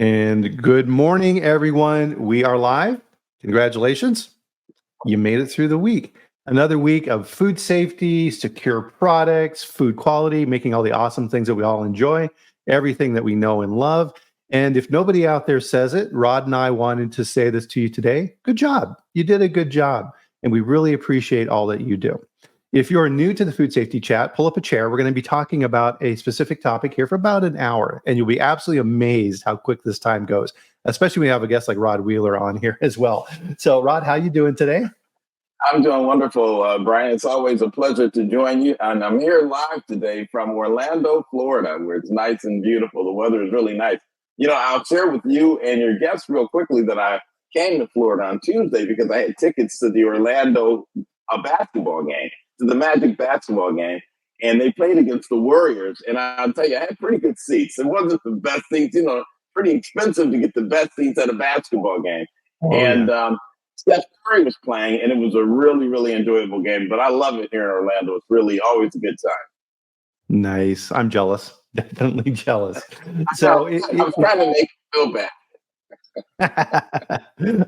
And good morning, everyone. We are live. Congratulations. You made it through the week. Another week of food safety, secure products, food quality, making all the awesome things that we all enjoy, everything that we know and love. And if nobody out there says it, Rod and I wanted to say this to you today. Good job. You did a good job. And we really appreciate all that you do. If you're new to the Food Safety Chat, pull up a chair. We're going to be talking about a specific topic here for about an hour, and you'll be absolutely amazed how quick this time goes, especially when we have a guest like Rod Wheeler on here as well. So, Rod, how you doing today? I'm doing wonderful, Bryan. It's always a pleasure to join you. And I'm here live today from Orlando, Florida, where it's nice and beautiful. The weather is really nice. I'll share with you and your guests real quickly that I came to Florida on Tuesday because I had tickets to the Orlando basketball game, to the Magic basketball game. And they played against the Warriors. And I'll tell you, I had pretty good seats. It wasn't the best seats, pretty expensive to get the best seats at a basketball game. Steph Curry was playing, and it was a really, really enjoyable game. But I love it here in Orlando. It's really always a good time. Nice. I'm jealous. Definitely jealous. I was trying to make you feel bad.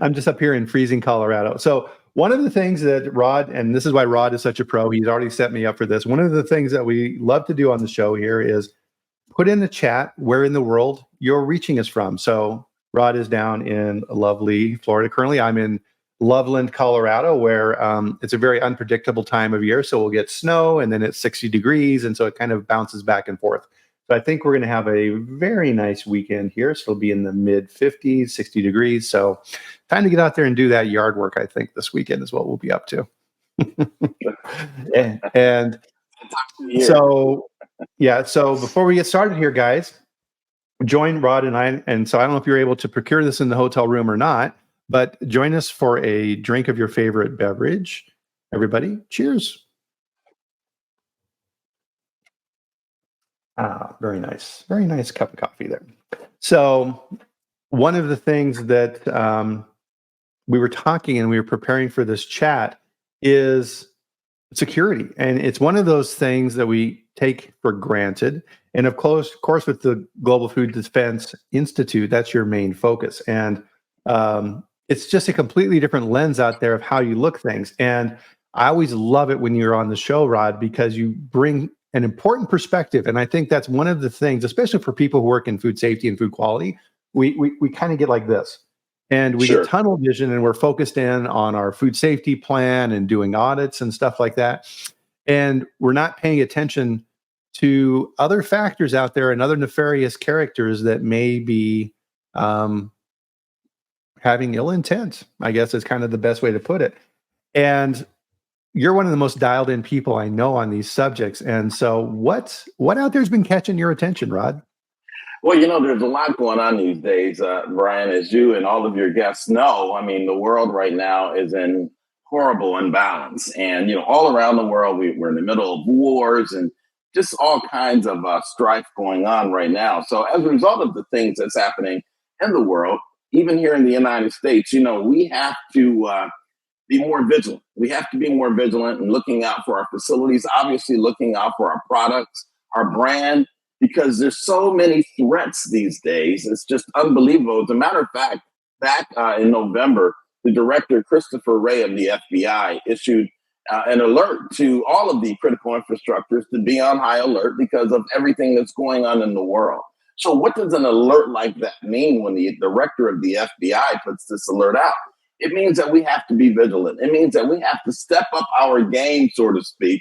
I'm just up here in freezing Colorado. So one of the things that Rod, and this is why Rod is such a pro, he's already set me up for this. One of the things that we love to do on the show here is put in the chat where in the world you're reaching us from. So Rod is down in lovely Florida. Currently, I'm in Loveland, Colorado, where it's a very unpredictable time of year. So we'll get snow and then it's 60 degrees. And so it kind of bounces back and forth. So I think we're going to have a very nice weekend here. So it'll be in the mid 50s, 60 degrees. So time to get out there and do that yard work, I think, this weekend is what we'll be up to. and so, yeah. So before we get started here, guys, join Rod and I. And so I don't know if you're able to procure this in the hotel room or not, but join us for a drink of your favorite beverage. Everybody, cheers. Ah, very nice. Very nice cup of coffee there. So one of the things that we were talking and we were preparing for this chat is security. And it's one of those things that we take for granted. And of course, with the Global Food Defense Institute, that's your main focus. And it's just a completely different lens out there of how you look things. And I always love it when you're on the show, Rod, because you bring an important perspective. And I think that's one of the things, especially for people who work in food safety and food quality, we kind of get like this. And we get tunnel vision and we're focused in on our food safety plan and doing audits and stuff like that. And we're not paying attention to other factors out there and other nefarious characters that may be having ill intent, I guess is kind of the best way to put it. And you're one of the most dialed in people I know on these subjects. And so what out there's been catching your attention, Rod? Well, there's a lot going on these days, Bryan, as you and all of your guests know. I mean, the world right now is in horrible imbalance. And, all around the world, we're in the middle of wars and just all kinds of strife going on right now. So as a result of the things that's happening in the world, even here in the United States, we have to be more vigilant. We have to be more vigilant in looking out for our facilities, obviously looking out for our products, our brand, because there's so many threats these days. It's just unbelievable. As a matter of fact, back in November, the director, Christopher Wray of the FBI, issued an alert to all of the critical infrastructures to be on high alert because of everything that's going on in the world. So what does an alert like that mean when the director of the FBI puts this alert out? It means that we have to be vigilant. It means that we have to step up our game, so to speak,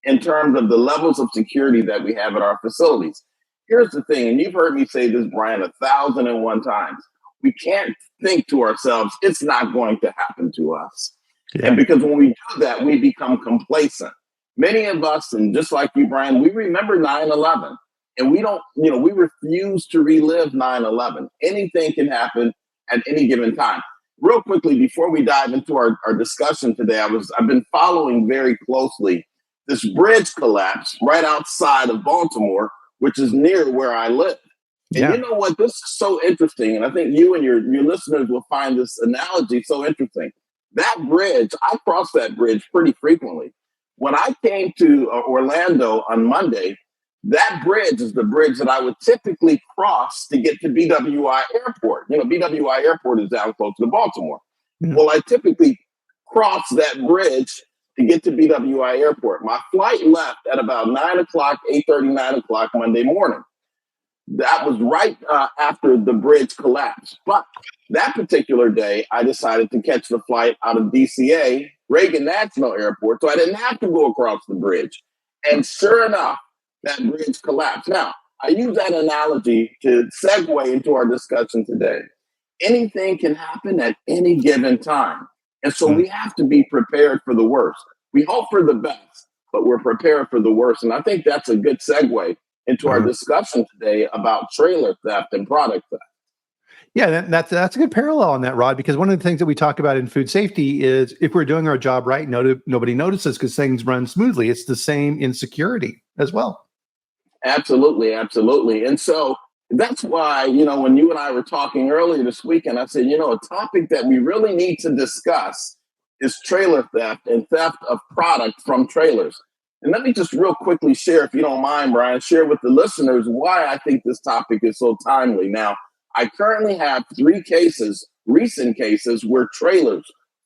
in terms of the levels of security that we have at our facilities. Here's the thing, and you've heard me say this, Bryan, 1,001 times. We can't think to ourselves, it's not going to happen to us. Yeah. And because when we do that, we become complacent. Many of us, and just like you, Bryan, we remember 9/11. And we don't, we refuse to relive 9/11. Anything can happen at any given time. Real quickly, before we dive into our discussion today, I've been following very closely this bridge collapse right outside of Baltimore, which is near where I live. And you know what? This is so interesting. And I think you and your listeners will find this analogy so interesting. That bridge, I cross that bridge pretty frequently. When I came to Orlando on Monday, That bridge is the bridge that I would typically cross to get to BWI Airport. You know, BWI Airport is down close to Baltimore. Mhm. Well, I typically cross that bridge to get to BWI Airport. My flight left at about 9 o'clock, 8:30, 9 o'clock Monday morning. That was right after the bridge collapsed. But that particular day, I decided to catch the flight out of DCA, Reagan National Airport, so I didn't have to go across the bridge. And sure enough, that bridge collapsed. Now, I use that analogy to segue into our discussion today. Anything can happen at any given time. And so Mhm. we have to be prepared for the worst. We hope for the best, but we're prepared for the worst. And I think that's a good segue into our Uh-huh. discussion today about trailer theft and product theft. Yeah, that's a good parallel on that, Rod, because one of the things that we talk about in food safety is if we're doing our job right, nobody notices because things run smoothly. It's the same in security as well. Absolutely, absolutely. And so that's why, you know, when you and I were talking earlier this weekend, I said, you know, a topic that we really need to discuss is trailer theft and theft of product from trailers. And let me just real quickly share, if you don't mind, Bryan, share with the listeners why I think this topic is so timely. Now, I currently have 3 cases, recent cases, where trailers,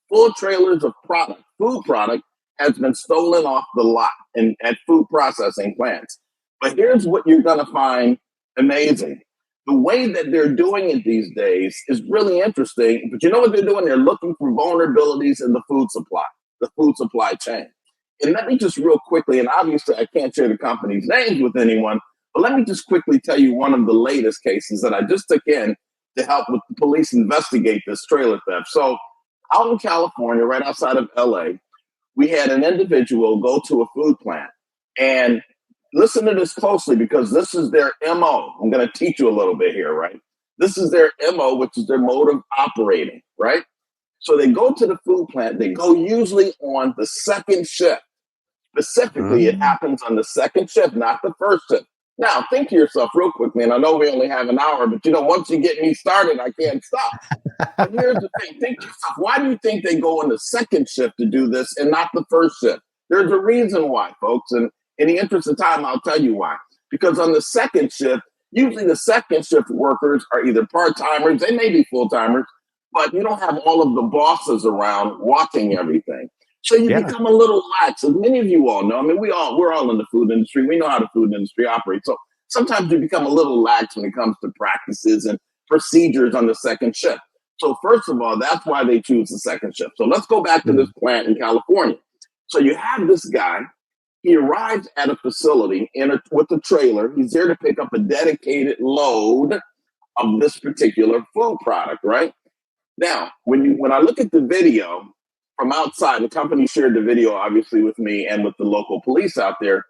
full trailers of product, food product, has been stolen off the lot and at food processing plants. But here's what you're going to find amazing. The way that they're doing it these days is really interesting. But you know what they're doing? They're looking for vulnerabilities in the food supply chain. And let me just real quickly, and obviously I can't share the company's names with anyone, but let me just quickly tell you one of the latest cases that I just took in to help with the police investigate this trailer theft. So out in California, right outside of LA, we had an individual go to a food plant. And listen to this closely because this is their MO. I'm going to teach you a little bit here, right? This is their MO, which is their mode of operating, right? So they go to the food plant. They go usually on the second shift. Specifically, it happens on the second shift, not the first shift. Now, think to yourself real quickly, and I know we only have an hour, but you know, once you get me started, I can't stop. But here's the thing. Think to yourself, why do you think they go on the second shift to do this and not the first shift? There's a reason why, folks. And in the interest of time, I'll tell you why. Because on the second shift, usually the second shift workers are either part-timers, they may be full-timers, but you don't have all of the bosses around watching everything. So you Yeah. become a little lax, as many of you all know. I mean, we're all in the food industry. We know how the food industry operates. So sometimes you become a little lax when it comes to practices and procedures on the second shift. So first of all, that's why they choose the second shift. So let's go back to this plant in California. So you have this guy. He arrives at a facility with a trailer. He's there to pick up a dedicated load of this particular food product, right? Now, when I look at the video from outside, the company shared the video obviously with me and with the local police out there.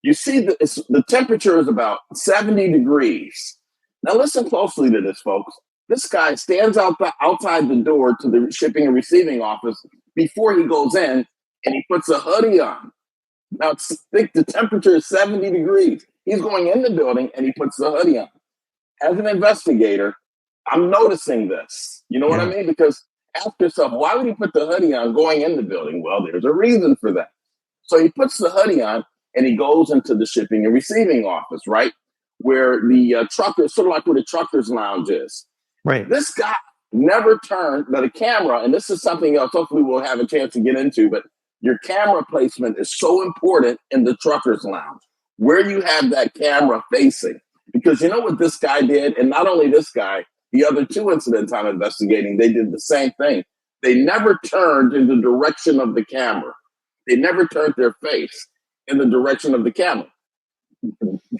You see the temperature is about 70 degrees. Now listen closely to this, folks. This guy stands outside the door to the shipping and receiving office before he goes in, and he puts a hoodie on. Now think the temperature is 70 degrees. He's going in the building and he puts the hoodie on. As an investigator, I'm noticing this. You know what I mean? Because ask yourself, why would he put the hoodie on going in the building? Well, there's a reason for that. So he puts the hoodie on and he goes into the shipping and receiving office, right? Where the truckers, sort of like where the truckers lounge is. Right. This guy never turned the camera, and this is something else hopefully we'll have a chance to get into, but your camera placement is so important in the truckers lounge, where you have that camera facing. Because you know what this guy did? And not only this guy, the other 2 incidents I'm investigating, they did the same thing. They never turned in the direction of the camera. They never turned their face in the direction of the camera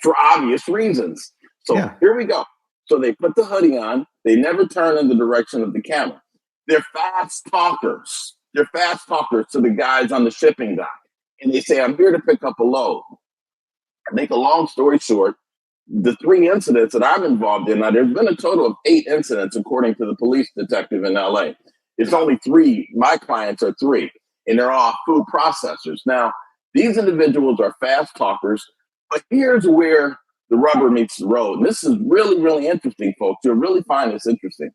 for obvious reasons. So here we go. So they put the hoodie on. They never turn in the direction of the camera. They're fast talkers. They're fast talkers to the guys on the shipping dock. And they say, I'm here to pick up a load. Make a long story short, the 3 incidents that I'm involved in, now there's been a total of 8 incidents according to the police detective in LA. It's only 3. My clients are 3, and they're all food processors. Now, these individuals are fast talkers, but here's where the rubber meets the road. And this is really, really interesting, folks. You'll really find this interesting.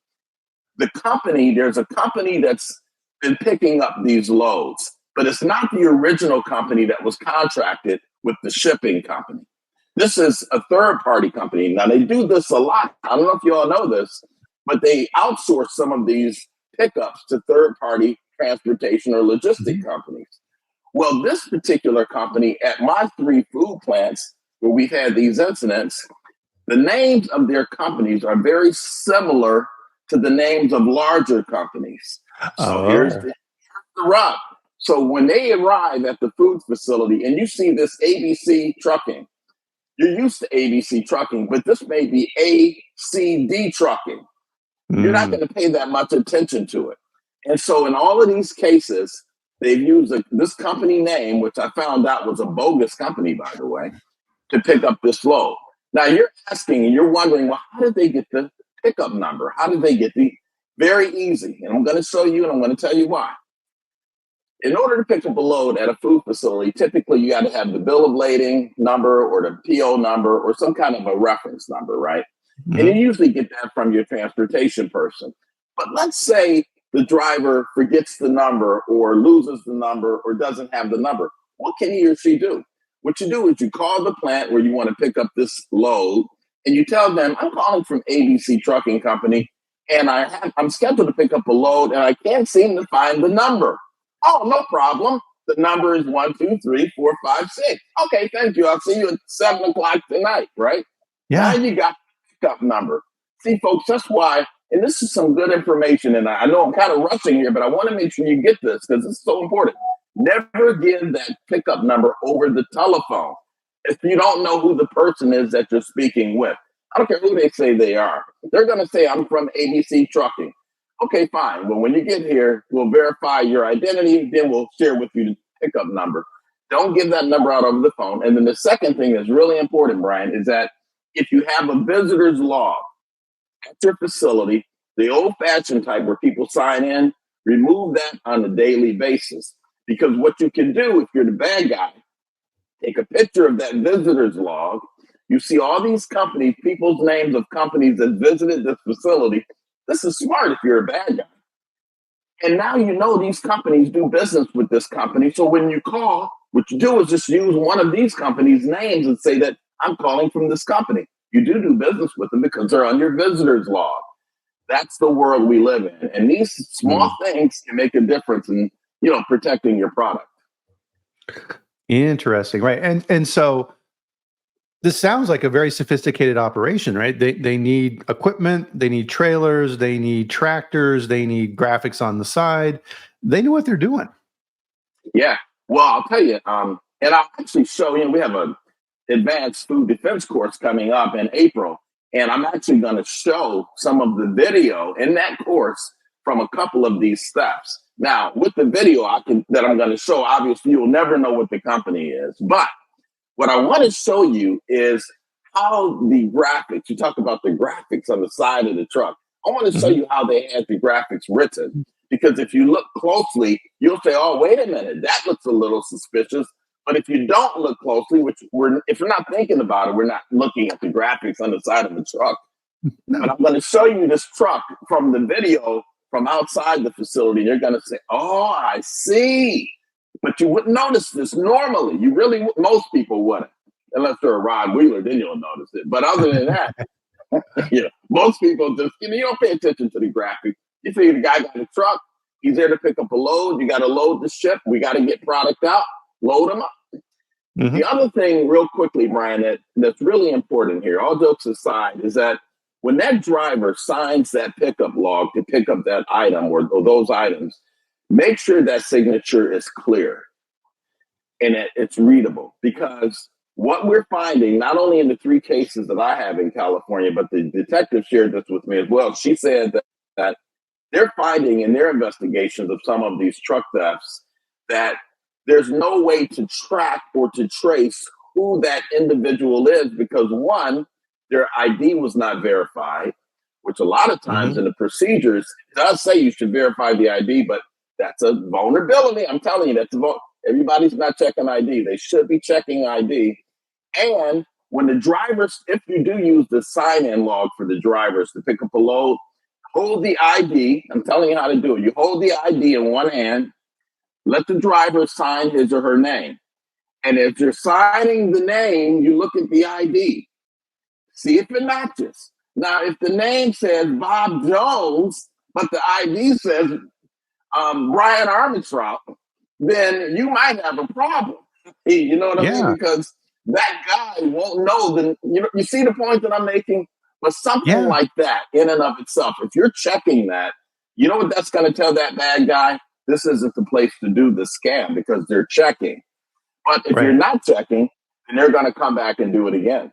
There's a company that's been picking up these loads, but it's not the original company that was contracted with the shipping company. This is a third party company. Now they do this a lot. I don't know if you all know this, but they outsource some of these pickups to third party transportation or logistic companies. Well, this particular company at my 3 food plants where we've had these incidents, the names of their companies are very similar to the names of larger companies. So here's the rub. So when they arrive at the food facility and you see this ABC trucking, you're used to ABC trucking, but this may be ACD trucking. You're not going to pay that much attention to it. And so in all of these cases, they've used this company name, which I found out was a bogus company, by the way, to pick up this load. Now you're asking and you're wondering, well, how did they get the pickup number? How did they get the very easy? And I'm going to show you and I'm going to tell you why. In order to pick up a load at a food facility, typically you got to have the bill of lading number or the PO number or some kind of a reference number, right? Mm-hmm. And you usually get that from your transportation person. But let's say the driver forgets the number or loses the number or doesn't have the number. What can he or she do? What you do is you call the plant where you want to pick up this load and you tell them, I'm calling from ABC Trucking Company and I'm scheduled to pick up a load and I can't seem to find the number. Oh, no problem. The number is 1, 2, 3, 4, 5, 6. Okay, thank you. I'll see you at 7 o'clock tonight, right? Yeah. Now you got the pickup number. See, folks, that's why, and this is some good information, and I know I'm kind of rushing here, but I want to make sure you get this because it's so important. Never give that pickup number over the telephone if you don't know who the person is that you're speaking with. I don't care who they say they are. They're going to say, I'm from ABC Trucking. Okay, fine. Well, when you get here, we'll verify your identity. Then we'll share with you the pickup number. Don't give that number out over the phone. And then the second thing that's really important, Bryan, is that if you have a visitor's log at your facility, the old-fashioned type where people sign in, remove that on a daily basis. Because what you can do if you're the bad guy, take a picture of that visitor's log. You see all these companies, people's names of companies that visited this facility. This is smart if you're a bad guy. And now you know these companies do business with this company. So when you call, what you do is just use one of these companies' names and say that I'm calling from this company. You do business with them because they're on your visitor's log. That's the world we live in. And these small things can make a difference in, protecting your product. Interesting. Right. And so this sounds like a very sophisticated operation, right? They need equipment, they need trailers, they need tractors, they need graphics on the side. They know what they're doing. Yeah. Well, I'll tell you, and I'll actually show you, we have an advanced food defense course coming up in April, and I'm actually going to show some of the video in that course from a couple of these steps. Now, with the video that I'm going to show, obviously you'll never know what the company is, but what I want to show you is how the graphics, you talk about the graphics on the side of the truck. I want to show you how they had the graphics written, because if you look closely, you'll say, oh, wait a minute, that looks a little suspicious. But if you don't look closely, if you're not thinking about it, we're not looking at the graphics on the side of the truck. No. But I'm going to show you this truck from the video from outside the facility. You're going to say, oh, I see. But you wouldn't notice this normally. Most people wouldn't. Unless they're a Rod Wheeler, then you'll notice it. But other than that, most people just, you don't pay attention to the graphics. You see the guy got a truck. He's there to pick up a load. You got to load the ship. We got to get product out, load them up. Mm-hmm. The other thing real quickly, Bryan, that's really important here, all jokes aside, is that when that driver signs that pickup log to pick up that item or those items, make sure that signature is clear and it's readable, because what we're finding, not only in the 3 cases that I have in California, but the detective shared this with me as well. She said that they're finding in their investigations of some of these truck thefts that there's no way to track or to trace who that individual is, because one, their ID was not verified, which a lot of times in the procedures it does say you should verify the ID, but that's a vulnerability. I'm telling you, everybody's not checking ID. They should be checking ID. And when the drivers, if you do use the sign-in log for the drivers to pick up a load, hold the ID. I'm telling you how to do it. You hold the ID in one hand, let the driver sign his or her name. And if you're signing the name, you look at the ID, see if it matches. Now, if the name says Bob Jones, but the ID says Bryan Armentrout, then you might have a problem. You know what I mean? Yeah. Because that guy won't know. You see the point that I'm making? But something Yeah. like that in and of itself, if you're checking that, you know what that's going to tell that bad guy? This isn't the place to do the scam because they're checking. But if you're Right. not checking, then they're going to come back and do it again.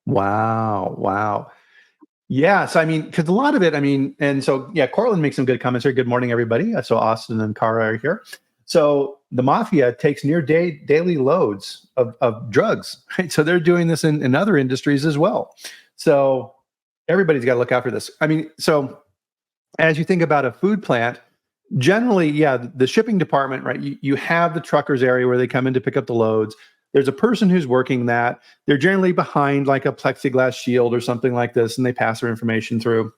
Wow. Wow. Yeah. So, I mean, because a lot of it, I mean, and so, yeah, Cortland makes some good comments here. Good morning, everybody. So, Austin and Cara are here. So, the mafia takes near daily loads of drugs, right? So, they're doing this in other industries as well. So, everybody's got to look out for this. I mean, so as you think about a food plant, generally, yeah, the shipping department, right? You have the truckers area where they come in to pick up the loads. There's a person who's working that. They're generally behind like a plexiglass shield or something like this, and they pass their information through.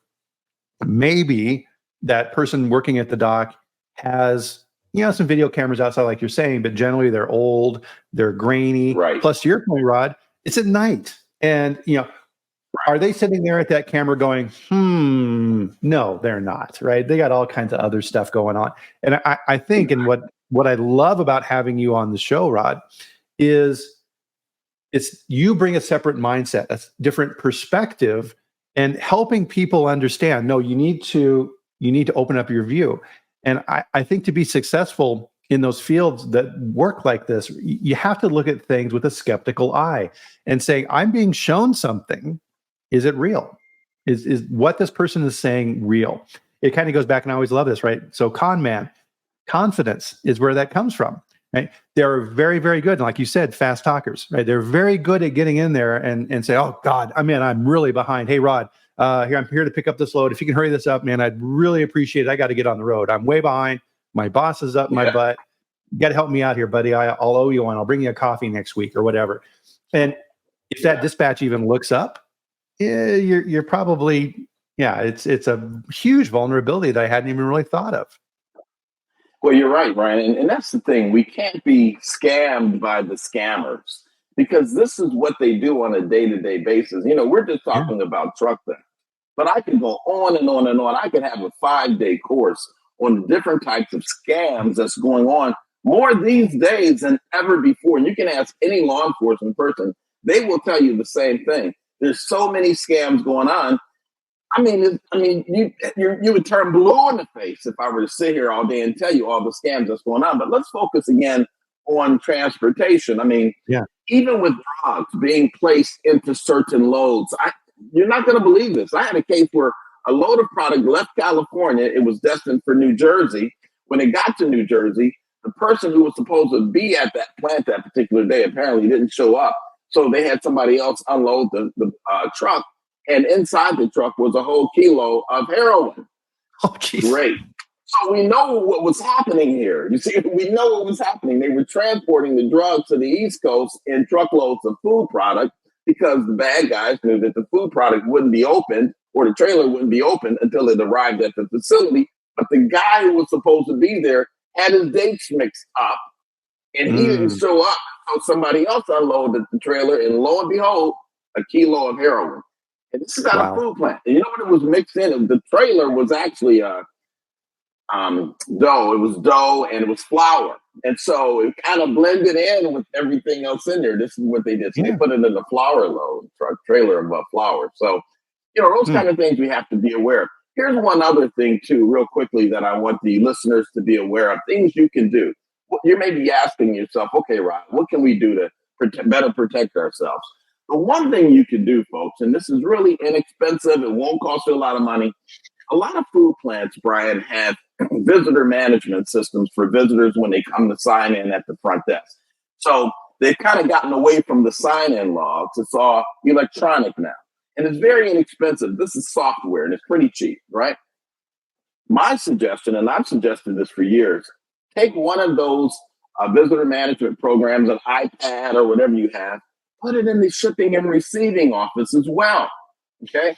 Maybe that person working at the dock has, some video cameras outside, like you're saying, but generally they're old, they're grainy. Right. Plus, to your point, Rod, it's at night. And, are they sitting there at that camera going, no, they're not, right? They got all kinds of other stuff going on. And I think, and what I love about having you on the show, Rod, is it's you bring a separate mindset, a different perspective, and helping people understand, no, you need to open up your view. And I think to be successful in those fields that work like this, you have to look at things with a skeptical eye and say, I'm being shown something. Is it real? Is what this person is saying real? It kind of goes back, and I always love this, right? So con man, confidence is where that comes from, right? They're very, very good. And like you said, fast talkers, right? They're very good at getting in there and say, oh God, I'm really behind. Hey, Rod, I'm here to pick up this load. If you can hurry this up, man, I'd really appreciate it. I got to get on the road. I'm way behind. My boss is up my butt. You got to help me out here, buddy. I'll owe you one. I'll bring you a coffee next week or whatever. And if that dispatch even looks up, you're probably, it's a huge vulnerability that I hadn't even really thought of. Well, you're right, Bryan. And that's the thing. We can't be scammed by the scammers because this is what they do on a day-to-day basis. We're just talking about truck theft, but I could go on and on and on. I could have a 5-day course on the different types of scams that's going on more these days than ever before. And you can ask any law enforcement person. They will tell you the same thing. There's so many scams going on. You would turn blue in the face if I were to sit here all day and tell you all the scams that's going on. But let's focus again on transportation. Even with drugs being placed into certain loads, you're not going to believe this. I had a case where a load of product left California. It was destined for New Jersey. When it got to New Jersey, the person who was supposed to be at that plant that particular day apparently didn't show up. So they had somebody else unload the truck. And inside the truck was a whole kilo of heroin. Oh, geez. Great. So we know what was happening here. You see, we know what was happening. They were transporting the drugs to the East Coast in truckloads of food product because the bad guys knew that the food product wouldn't be opened or the trailer wouldn't be opened until it arrived at the facility. But the guy who was supposed to be there had his dates mixed up and he didn't show up. So somebody else unloaded the trailer and lo and behold, a kilo of heroin. And this is at a food plant. And you know what it was mixed in? The trailer was actually dough. It was dough and it was flour. And so it kind of blended in with everything else in there. This is what they did. So they put it in the flour load, trailer of flour. So, those kind of things we have to be aware of. Here's one other thing, too, real quickly, that I want the listeners to be aware of. Things you can do. You may be asking yourself, okay, Rod, what can we do to better protect ourselves? The one thing you can do, folks, and this is really inexpensive, it won't cost you a lot of money. A lot of food plants, Bryan, have visitor management systems for visitors when they come to sign in at the front desk. So they've kind of gotten away from the sign-in logs. It's all electronic now. And it's very inexpensive. This is software, and it's pretty cheap, right? My suggestion, and I've suggested this for years, take one of those visitor management programs, an iPad or whatever you have, put it in the shipping and receiving office as well, okay?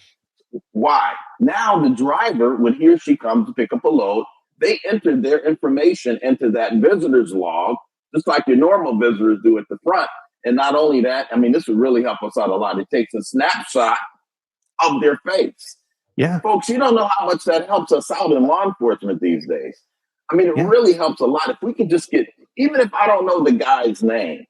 Why? Now the driver, when he or she comes to pick up a load, they enter their information into that visitor's log, just like your normal visitors do at the front. And not only that, I mean, this would really help us out a lot. It takes a snapshot of their face. Yeah. Folks, you don't know how much that helps us out in law enforcement these days. I mean, it Yeah. really helps a lot. If we could just get, even if I don't know the guy's name,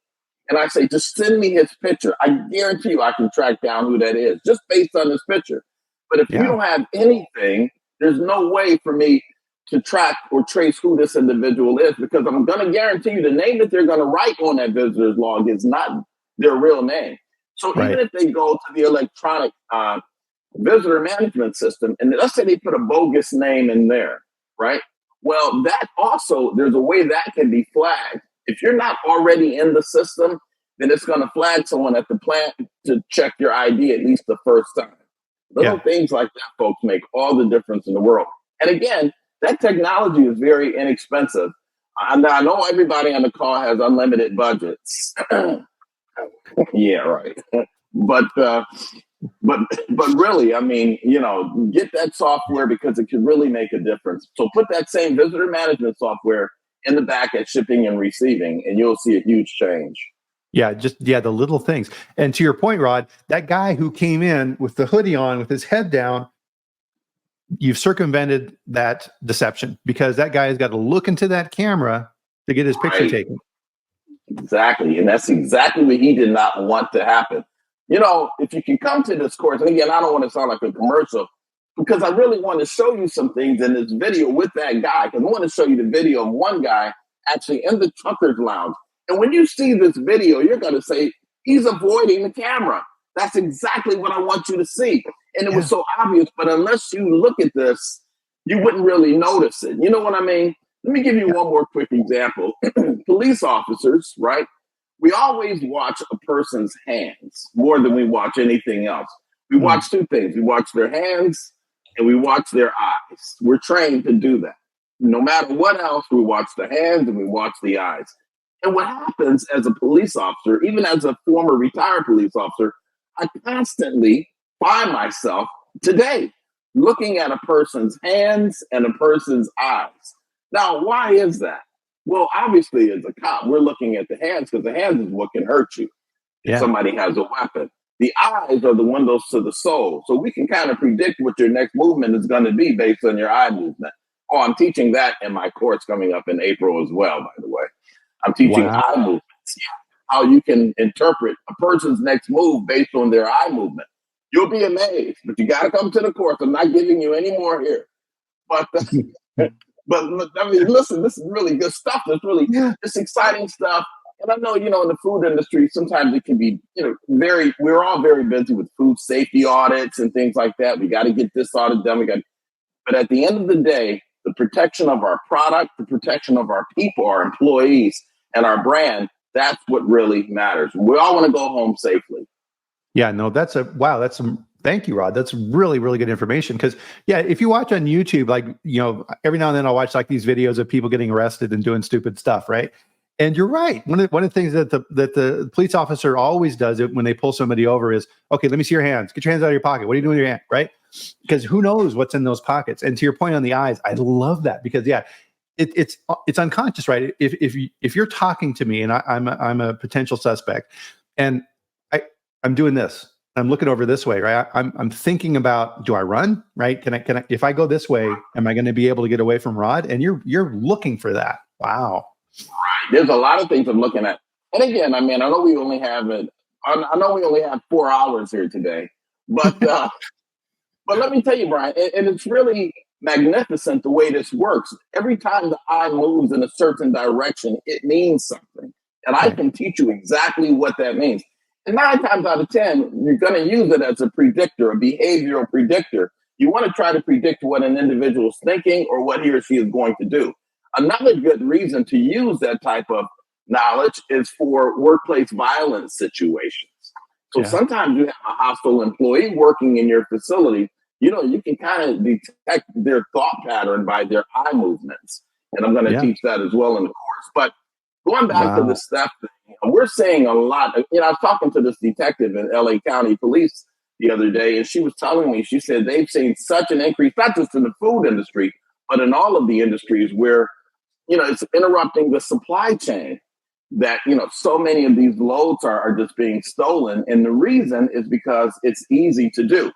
and I say, just send me his picture, I guarantee you I can track down who that is just based on his picture. But if you don't have anything, there's no way for me to track or trace who this individual is, because I'm going to guarantee you the name that they're going to write on that visitor's log is not their real name. So even if they go to the electronic visitor management system, and let's say they put a bogus name in there, right? Well, that also, there's a way that can be flagged. If you're not already in the system, then it's going to flag someone at the plant to check your ID at least the first time. Little things like that, folks, make all the difference in the world. And again, that technology is very inexpensive. And I know everybody on the call has unlimited budgets. Yeah, right. But really, I mean, get that software because it can really make a difference. So put that same visitor management software in the back at shipping and receiving, and you'll see a huge change. Yeah, the little things. And to your point, Rod, that guy who came in with the hoodie on, with his head down, you've circumvented that deception, because that guy has got to look into that camera to get his picture taken. Exactly. And that's exactly what he did not want to happen. If you can come to this course, and again, I don't want to sound like a commercial, because I really want to show you some things in this video with that guy, because I want to show you the video of one guy actually in the trucker's lounge. And when you see this video, you're going to say, he's avoiding the camera. That's exactly what I want you to see. And it was so obvious, but unless you look at this, you wouldn't really notice it. You know what I mean? Let me give you one more quick example. Police officers, right? We always watch a person's hands more than we watch anything else. We watch two things. We watch their hands and we watch their eyes. We're trained to do that. No matter what else, we watch the hands and we watch the eyes. And what happens as a police officer, even as a former retired police officer, I constantly find myself today looking at a person's hands and a person's eyes. Now, why is that? Well, obviously, as a cop, we're looking at the hands because the hands is what can hurt you if somebody has a weapon. The eyes are the windows to the soul. So we can kind of predict what your next movement is going to be based on your eye movement. Oh, I'm teaching that in my course coming up in April as well, by the way. I'm teaching eye movements, how you can interpret a person's next move based on their eye movement. You'll be amazed, but you got to come to the course. I'm not giving you any more here. But I mean, listen, this is really good stuff. It's exciting stuff. And I know, in the food industry, sometimes it can be, we're all very busy with food safety audits and things like that. We got to get this audit done. But at the end of the day, the protection of our product, the protection of our people, our employees, and our brand, that's what really matters. We all want to go home safely. Yeah, no, thank you, Rod. That's really, really good information. Because if you watch on YouTube, like, every now and then I'll watch like these videos of people getting arrested and doing stupid stuff, right? And you're right. One of the things that the police officer always does it when they pull somebody over is, okay, let me see your hands. Get your hands out of your pocket. What are you doing with your hand, right? Because who knows what's in those pockets? And to your point on the eyes, I love that, because it's unconscious, right? If you're talking to me and I'm a potential suspect, and I'm doing this, I'm looking over this way, right? I'm thinking about, do I run, right? Can I, if I go this way, am I going to be able to get away from Rod? And you're looking for that. Wow. Right. There's a lot of things I'm looking at. And again, I mean, I know we only have 4 hours here today, but let me tell you, Bryan, and it's really magnificent the way this works. Every time the eye moves in a certain direction, it means something. And I can teach you exactly what that means. And 9 times out of 10, you're going to use it as a predictor, a behavioral predictor. You want to try to predict what an individual is thinking or what he or she is going to do. Another good reason to use that type of knowledge is for workplace violence situations. So sometimes you have a hostile employee working in your facility. You can kind of detect their thought pattern by their eye movements. And I'm going to teach that as well in the course. But going back to the theft thing, we're seeing a lot. I was talking to this detective in LA County Police the other day, and she was telling me, she said they've seen such an increase, not just in the food industry, but in all of the industries where, it's interrupting the supply chain. that, so many of these loads are just being stolen. And the reason is because it's easy to do.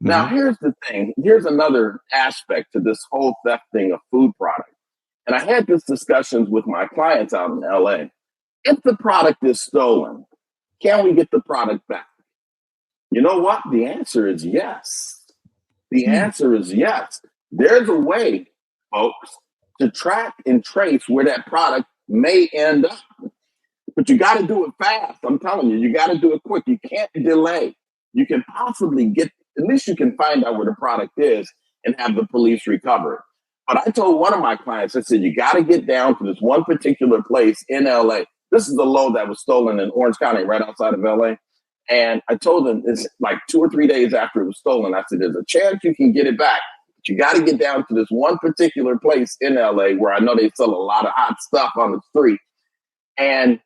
Now, Mhm. here's the thing. Here's another aspect to this whole theft thing of food product. And I had this discussions with my clients out in LA. If the product is stolen, can we get the product back? You know what? The answer is yes. The Hmm. answer is yes. There's a way, folks, to track and trace where that product may end up. But you got to do it fast. I'm telling you, you got to do it quick. You can't delay. You can possibly at least you can find out where the product is and have the police recover it. But I told one of my clients, I said, you got to get down to this one particular place in LA. This is the load that was stolen in Orange County, right outside of LA. And I told them it's like 2 or 3 days after it was stolen. I said, there's a chance you can get it back. But you got to get down to this one particular place in LA where I know they sell a lot of hot stuff on the street. And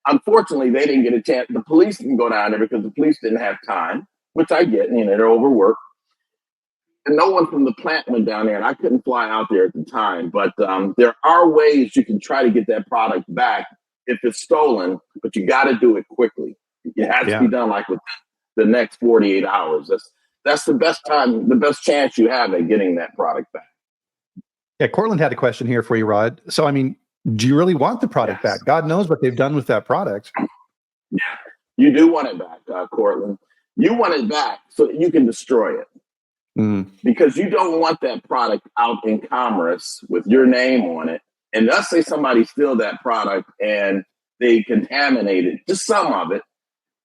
unfortunately, they didn't get a chance. The police didn't go down there because the police didn't have time, which I get. They're overworked. And no one from the plant went down there, and I couldn't fly out there at the time. But there are ways you can try to get that product back if it's stolen, but you got to do it quickly. It has to be done like within the next 48 hours. That's the best time, the best chance you have at getting that product back. Yeah, Cortland had a question here for you, Rod. So, I mean, do you really want the product back? God knows what they've done with that product. Yeah, you do want it back, Cortland. You want it back so that you can destroy it. Because you don't want that product out in commerce with your name on it. And let's say somebody steal that product and they contaminate it, just some of it,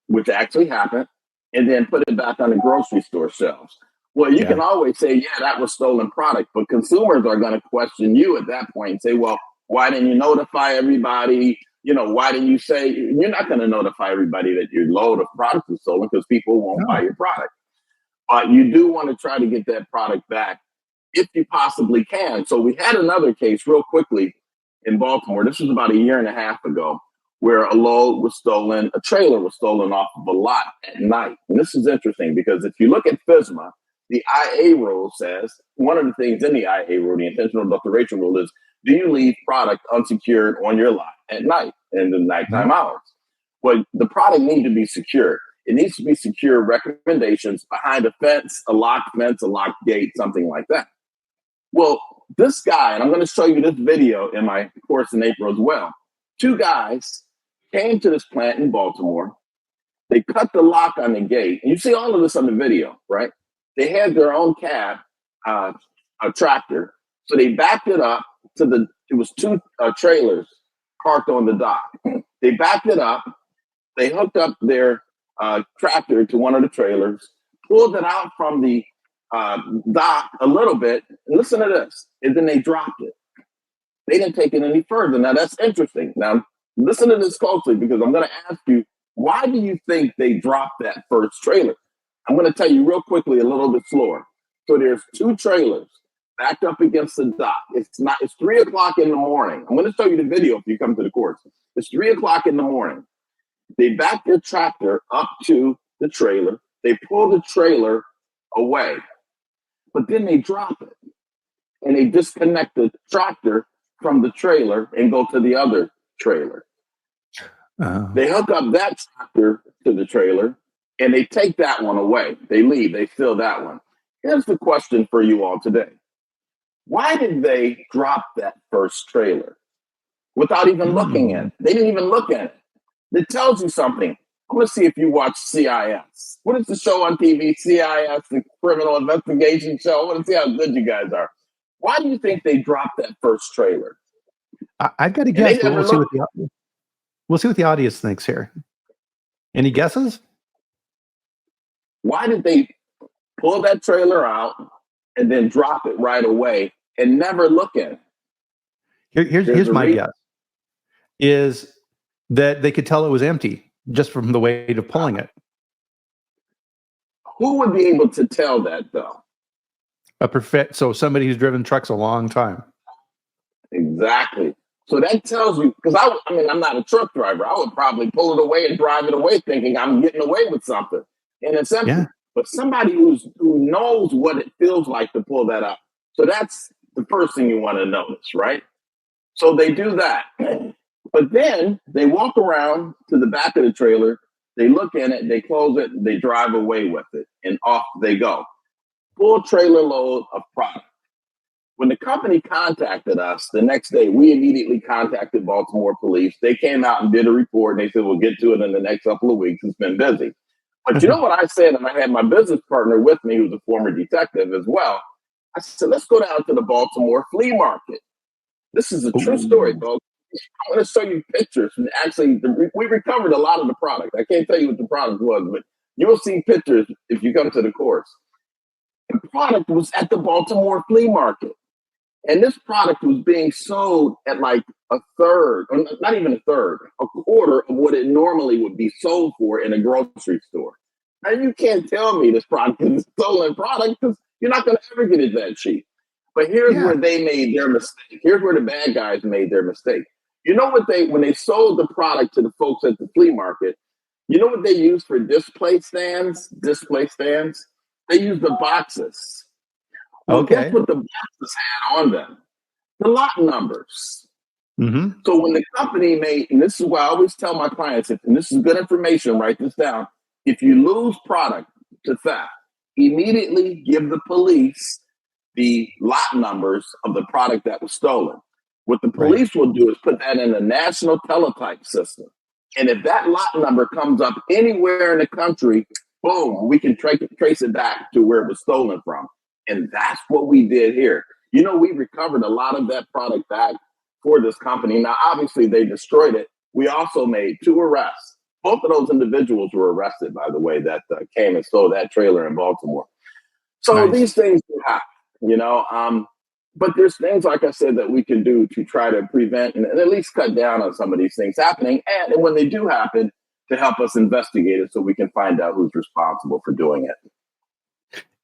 which actually happened, and then put it back on the grocery store shelves. Well, you can always say, yeah, that was stolen product, but consumers are going to question you at that point and say, well, why didn't you notify everybody? Why didn't you say? You're not going to notify everybody that your load of product is stolen because people won't buy your product. But you do want to try to get that product back if you possibly can. So we had another case real quickly in Baltimore. This was about 1.5 years ago, where a load was stolen, a trailer was stolen off of a lot at night. And this is interesting because if you look at FSMA, the IA rule says, one of the things in the IA rule, the intentional adulteration rule, is do you leave product unsecured on your lot at night in the nighttime hours? Well, the product needs to be secured. It needs to be secure recommendations behind a fence, a locked gate, something like that. Well, this guy, and I'm going to show you this video in my course in April as well. 2 guys came to this plant in Baltimore. They cut the lock on the gate. And you see all of this on the video, right? They had their own cab, a tractor. So they backed it up to it was 2 trailers parked on the dock. They backed it up. They hooked up their tractor to one of the trailers, pulled it out from the dock a little bit, and listen to this, and then they dropped it. They didn't take it any further. Now, that's interesting. Now, listen to this closely because I'm going to ask you, why do you think they dropped that first trailer? I'm going to tell you real quickly, a little bit slower. So there's 2 trailers backed up against the dock. It's 3 o'clock in the morning. I'm going to show you the video if you come to the course. It's 3 o'clock in the morning. They back their tractor up to the trailer. They pull the trailer away, but then they drop it and they disconnect the tractor from the trailer and go to the other trailer. They hook up that tractor to the trailer and they take that one away. They leave, they steal that one. Here's the question for you all today. Why did they drop that first trailer without even looking at it? They didn't even look at it. It tells you something. I want to see if you watch CIS. What is the show on TV? CIS, the criminal investigation show. I want to see how good you guys are. Why do you think they dropped that first trailer? I've got to guess, but we'll see what the audience thinks here. Any guesses? Why did they pull that trailer out and then drop it right away and never look at it? Here's my guess. Is that they could tell it was empty just from the weight of pulling it. Who would be able to tell that, though? So somebody who's driven trucks a long time. Exactly. So that tells you, because I mean, I'm not a truck driver. I would probably pull it away and drive it away thinking I'm getting away with something. And it's empty. Yeah. But somebody who knows what it feels like to pull that up. So that's the first thing you want to notice, right? So they do that. But then they walk around to the back of the trailer, they look in it, they close it, they drive away with it, and off they go. Full trailer load of product. When the company contacted us the next day, we immediately contacted Baltimore police. They came out and did a report, and they said, we'll get to it in the next couple of weeks. It's been busy. But you know what I said? And I had my business partner with me, who's a former detective as well. I said, let's go down to the Baltimore flea market. This is a true story, folks. I'm going to show you pictures. And actually, we recovered a lot of the product. I can't tell you what the product was, but you'll see pictures if you come to the course. The product was at the Baltimore flea market. And this product was being sold at like a third, or not even a third, a quarter of what it normally would be sold for in a grocery store. Now, you can't tell me this product is a stolen product because you're not going to ever get it that cheap. But here's where they made their mistake. Here's where the bad guys made their mistake. You know what when they sold the product to the folks at the flea market, you know what they used for display stands? They used the boxes. Well, guess what the boxes had on them? The lot numbers. Mm-hmm. So when the company made, and this is why I always tell my clients, and this is good information, write this down. If you lose product to theft, immediately give the police the lot numbers of the product that was stolen. What the police will do is put that in a national teletype system. And if that lot number comes up anywhere in the country, boom, we can trace it back to where it was stolen from. And that's what we did here. You know, we recovered a lot of that product back for this company. Now, obviously, they destroyed it. We also made 2 arrests. Both of those individuals were arrested, by the way, that came and stole that trailer in Baltimore. So these things do happen, you know. But there's things, like I said, that we can do to try to prevent and at least cut down on some of these things happening. And when they do happen, to help us investigate it so we can find out who's responsible for doing it.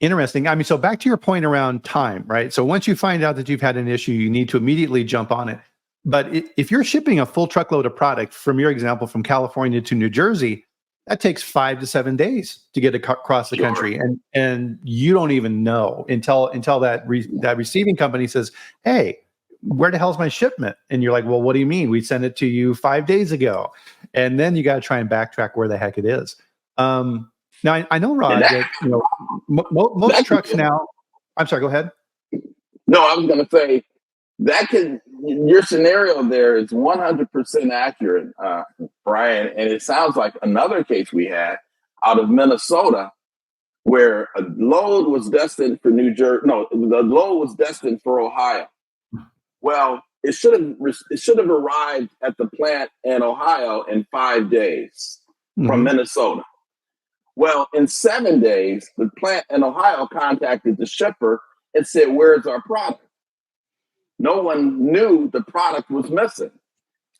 Interesting. I mean, so back to your point around time, right? So once you find out that you've had an issue, you need to immediately jump on it. But if you're shipping a full truckload of product, from your example, from California to New Jersey, that takes 5 to 7 days to get across the country, and you don't even know until that receiving company says, "Hey, where the hell's my shipment?" And you're like, "Well, what do you mean? We sent it to you 5 days ago," and then you got to try and backtrack where the heck it is. Now, I know, Rod, that you know most trucks now. I'm sorry. Go ahead. No, I was going to say your scenario there is 100% accurate, Brian. And it sounds like another case we had out of Minnesota where a load was destined for New Jersey. No, the load was destined for Ohio. Well, it should have arrived at the plant in Ohio in 5 days from Minnesota. Well, in 7 days, the plant in Ohio contacted the shipper and said, "Where's our product?" No one knew the product was missing.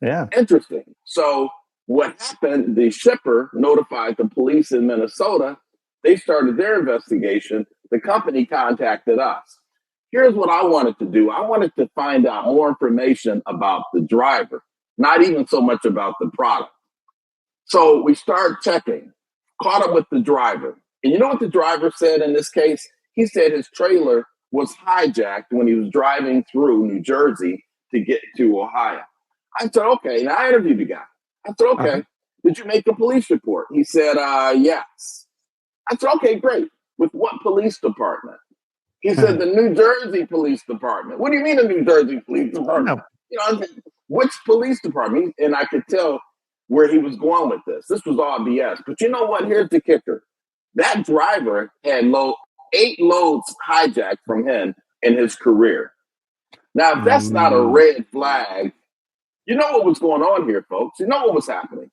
Yeah. Interesting. So what happened, the shipper notified the police in Minnesota. They started their investigation. The company contacted us. Here's what I wanted to do. I wanted to find out more information about the driver, not even so much about the product. So we started checking, caught up with the driver. And you know what the driver said in this case? He said his trailer was hijacked when he was driving through New Jersey to get to Ohio. I said, okay. And I interviewed the guy. I said, okay, did you make a police report? He said, yes. I said, okay, great. With what police department? He said, the New Jersey Police Department. What do you mean the New Jersey Police Department? You know, which police department? And I could tell where he was going with this. This was all BS. But you know what? Here's the kicker. That driver had 8 loads hijacked from him in his career. Now, if that's not a red flag, you know what was going on here, folks. You know what was happening.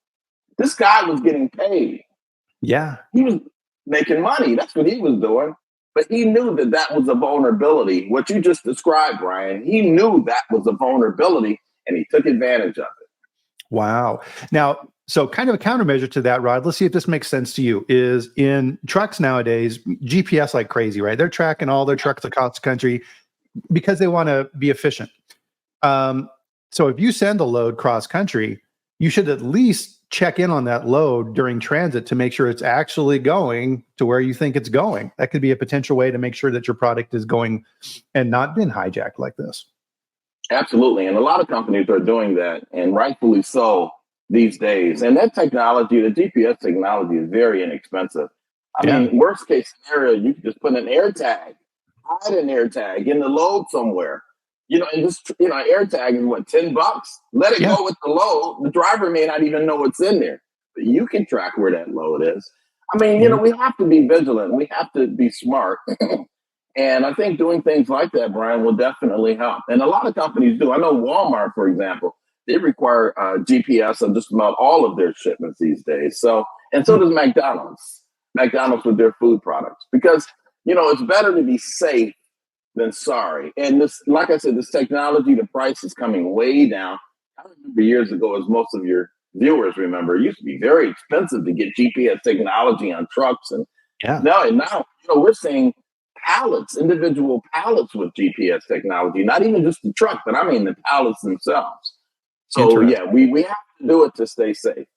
This guy was getting paid. Yeah. He was making money. That's what he was doing. But he knew that that was a vulnerability. What you just described, Brian, he knew that was a vulnerability, and he took advantage of it. Wow. Now, so kind of a countermeasure to that, Rod, let's see if this makes sense to you, is in trucks nowadays, GPS like crazy, right? They're tracking all their trucks across the country because they want to be efficient. So if you send a load cross country, you should at least check in on that load during transit to make sure it's actually going to where you think it's going. That could be a potential way to make sure that your product is going and not been hijacked like this. Absolutely. And a lot of companies are doing that, and rightfully so these days. And that technology, the GPS technology, is very inexpensive. I Yeah. mean, worst case scenario, you could just put an air tag, hide an air tag in the load somewhere. And just, air tag is what, $10? Let it Yeah. go with the load. The driver may not even know what's in there, but you can track where that load is. I mean, Yeah. we have to be vigilant. We have to be smart. And I think doing things like that, Brian, will definitely help. And a lot of companies do. I know Walmart, for example, they require GPS on just about all of their shipments these days. And so Hmm. does McDonald's. McDonald's with their food products, because it's better to be safe than sorry. And this, like I said, this technology, the price is coming way down. I remember years ago, as most of your viewers remember, it used to be very expensive to get GPS technology on trucks, and Yeah. now we're seeing pallets, individual pallets with GPS technology, not even just the truck, but I mean the pallets themselves. So Interesting. yeah, we have to do it to stay safe.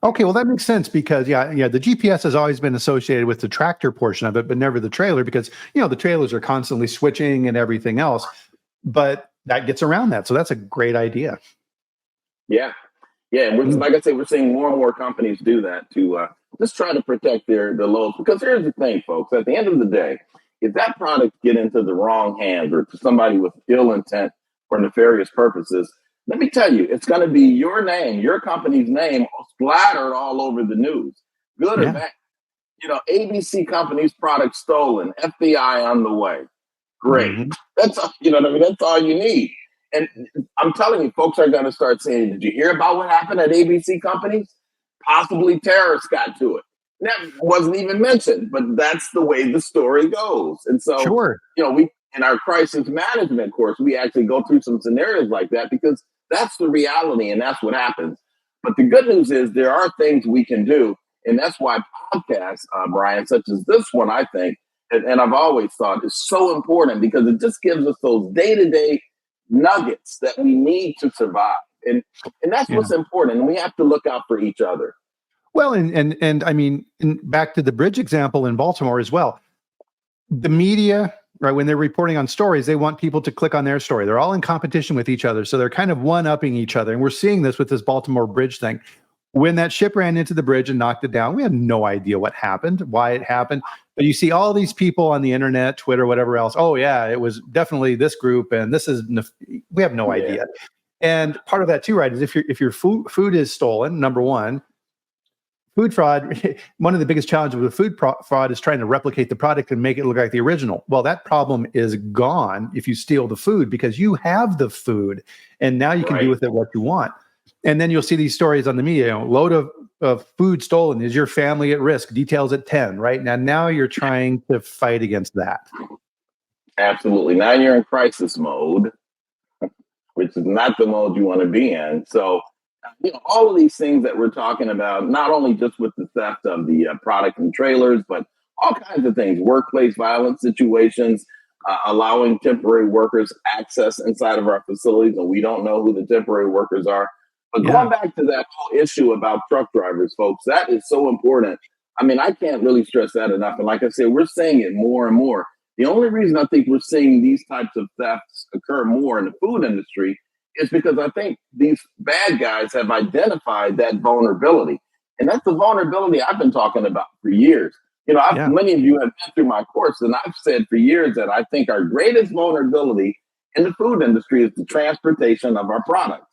Okay, well that makes sense because the GPS has always been associated with the tractor portion of it, but never the trailer because the trailers are constantly switching and everything else. But that gets around that, so that's a great idea. Yeah, yeah, and Mm. like I said, we're seeing more and more companies do that to just try to protect their loads. Because here's the thing, folks: at the end of the day, if that product get into the wrong hands or to somebody with ill intent or nefarious purposes, let me tell you, it's going to be your name, your company's name, splattered all over the news, good or Yeah. bad. ABC company's product stolen, FBI on the way. Great. Hmm. That's all, what I mean. That's all you need. And I'm telling you, folks are going to start saying, "Did you hear about what happened at ABC companies? Possibly terrorists got to it." That wasn't even mentioned, but that's the way the story goes. And so, Sure. we in our crisis management course, we actually go through some scenarios like that because that's the reality and that's what happens. But the good news is there are things we can do, and that's why podcasts, Brian, such as this one, I think, and I've always thought is so important because it just gives us those day-to-day nuggets that we need to survive. And that's Yeah. what's important. And we have to look out for each other. Well, and I mean, back to the bridge example in Baltimore as well. The media, right, when they're reporting on stories, they want people to click on their story. They're all in competition with each other, so they're kind of one-upping each other. And we're seeing this with this Baltimore bridge thing. When that ship ran into the bridge and knocked it down, we had no idea what happened, why it happened. But you see all these people on the internet, Twitter, whatever else. Oh yeah, it was definitely this group, and this is we have no Yeah. idea. And part of that too, right, is if your food is stolen, number one, food fraud, one of the biggest challenges with fraud is trying to replicate the product and make it look like the original. Well, that problem is gone if you steal the food because you have the food and now you can do Right. with it what you want. And then you'll see these stories on the media, load of food stolen. Is your family at risk? Details at 10, right? Now you're trying to fight against that. Absolutely. Now you're in crisis mode, which is not the mode you want to be in. So, all of these things that we're talking about, not only just with the theft of the product and trailers, but all kinds of things, workplace violence situations, allowing temporary workers access inside of our facilities, and we don't know who the temporary workers are. But Yeah. going back to that whole issue about truck drivers, folks, that is so important. I mean, I can't really stress that enough. And like I said, we're seeing it more and more. The only reason I think we're seeing these types of thefts occur more in the food industry is because I think these bad guys have identified that vulnerability. And that's the vulnerability I've been talking about for years. Yeah. Many of you have been through my course, and I've said for years that I think our greatest vulnerability in the food industry is the transportation of our products.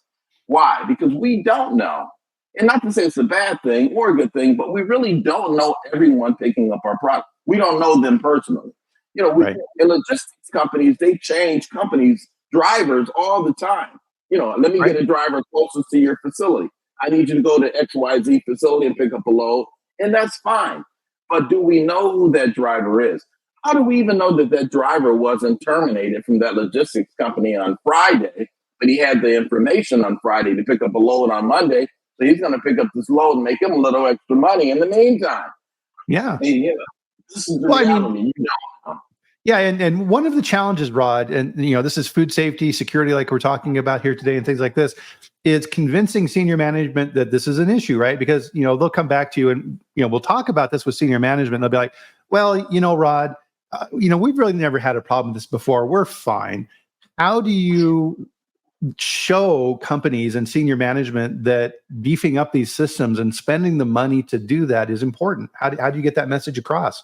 Why? Because we don't know. And not to say it's a bad thing or a good thing, but we really don't know everyone picking up our product. We don't know them personally. Right. In logistics companies, they change companies, drivers all the time. Let me Right. get a driver closest to your facility. I need you to go to XYZ facility and pick up a load, and that's fine. But do we know who that driver is? How do we even know that that driver wasn't terminated from that logistics company on Friday, but he had the information on Friday to pick up a load on Monday? So he's going to pick up this load and make him a little extra money in the meantime. Yeah. And, this is the Well, I mean, reality. You know. yeah, and one of the challenges, Rod, and this is food safety, security, like we're talking about here today, and things like this, is convincing senior management that this is an issue, right? Because they'll come back to you, and we'll talk about this with senior management. They'll be like, "Well, Rod, we've really never had a problem with this before. We're fine. How do you show companies and senior management that beefing up these systems and spending the money to do that is important? How do you get that message across?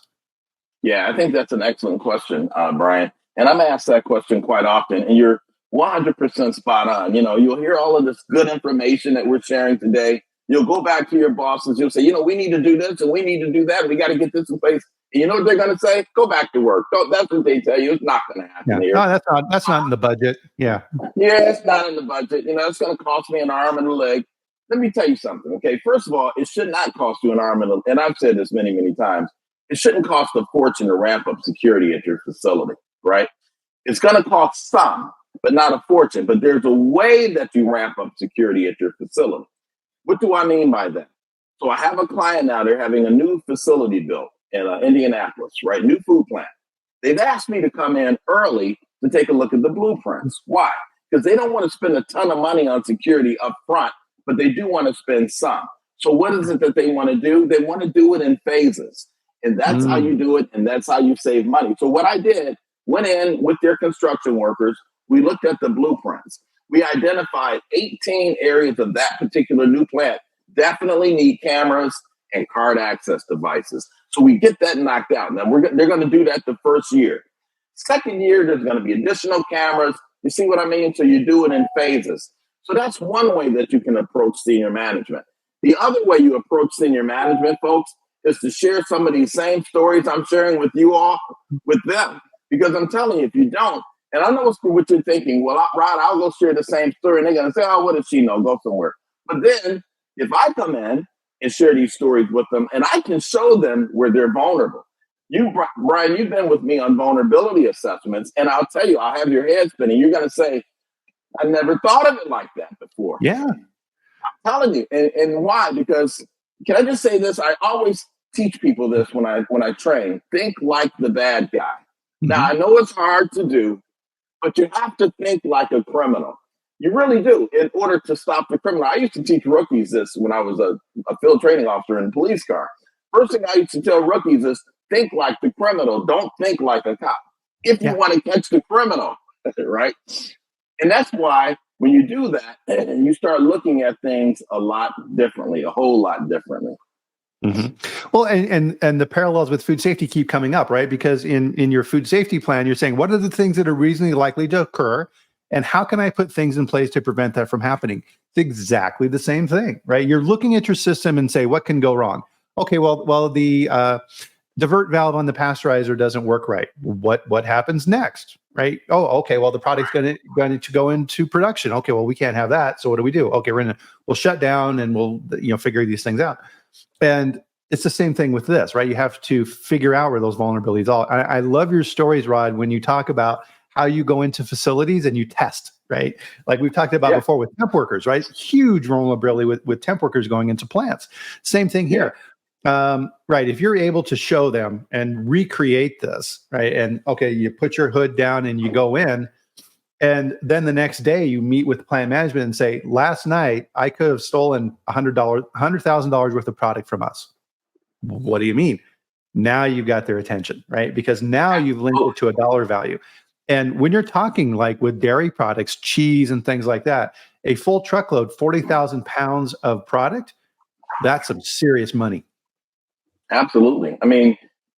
Yeah, I think that's an excellent question, Brian. And I'm asked that question quite often, and you're 100% spot on. You'll hear all of this good information that we're sharing today. You'll go back to your bosses. You'll say, we need to do this and we need to do that. We got to get this in place. And you know what they're going to say? Go back to work. That's what they tell you. It's not going to happen here. No, that's not in the budget. Yeah. Yeah, it's not in the budget. It's going to cost me an arm and a leg. Let me tell you something. Okay, first of all, it should not cost you an arm and a leg. And I've said this many, many times. It shouldn't cost a fortune to ramp up security at your facility, right? It's going to cost some, but not a fortune. But there's a way that you ramp up security at your facility. What do I mean by that? So I have a client now, they're having a new facility built in Indianapolis, right? New food plant. They've asked me to come in early to take a look at the blueprints. Why? Because they don't want to spend a ton of money on security up front, but they do want to spend some. So what is it that they want to do? They want to do it in phases. And that's how you do it, and that's how you save money. So what I did, went in with their construction workers. We looked at the blueprints. We identified 18 areas of that particular new plant definitely need cameras and card access devices. So we get that knocked out. Now they're going to do that the first year. Second year, there's going to be additional cameras. You see what I mean? So you do it in phases. So that's one way that you can approach senior management. The other way you approach senior management, folks, is to share some of these same stories I'm sharing with you all with them. Because I'm telling you, if you don't, and I know what you're thinking, well, Rod, I'll go share the same story. And they're going to say, oh, what does she know? Go somewhere. But then if I come in and share these stories with them, and I can show them where they're vulnerable. Bryan, you've been with me on vulnerability assessments, and I'll tell you, I'll have your head spinning. You're going to say, I never thought of it like that before. Yeah. I'm telling you. And why? Because, can I just say this? I always teach people this when I train. Think like the bad guy. Mm-hmm. Now, I know it's hard to do, but you have to think like a criminal. You really do, in order to stop the criminal. I used to teach rookies this when I was a field training officer in a police car. First thing I used to tell rookies is think like the criminal. Don't think like a cop. If you want to catch the criminal, right? And that's why when you do that, you start looking at things a lot differently, a whole lot differently. Mm-hmm. Well, and the parallels with food safety keep coming up, right? Because in your food safety plan, you're saying, what are the things that are reasonably likely to occur? And how can I put things in place to prevent that from happening? It's exactly the same thing, right? You're looking at your system and say, what can go wrong? Okay, well, the divert valve on the pasteurizer doesn't work right. What happens next, right? Oh, okay, well, the product's going to go into production. Okay, well, we can't have that. So what do? Okay, we'll shut down and we'll figure these things out. And it's the same thing with this, right? You have to figure out where those vulnerabilities are. I love your stories, Rod, when you talk about how you go into facilities and you test, right? Like we've talked about before with temp workers, right? Huge vulnerability with temp workers going into plants. Same thing here. Right. If you're able to show them and recreate this, right? And okay, you put your hood down and you go in, and then the next day you meet with plant management and say, last night I could have stolen $100,000 worth of product from us. What do you mean? Now you've got their attention, right? Because now you've linked it to a dollar value. And when you're talking like with dairy products, cheese and things like that, a full truckload, 40,000 pounds of product, that's some serious money. Absolutely. I mean,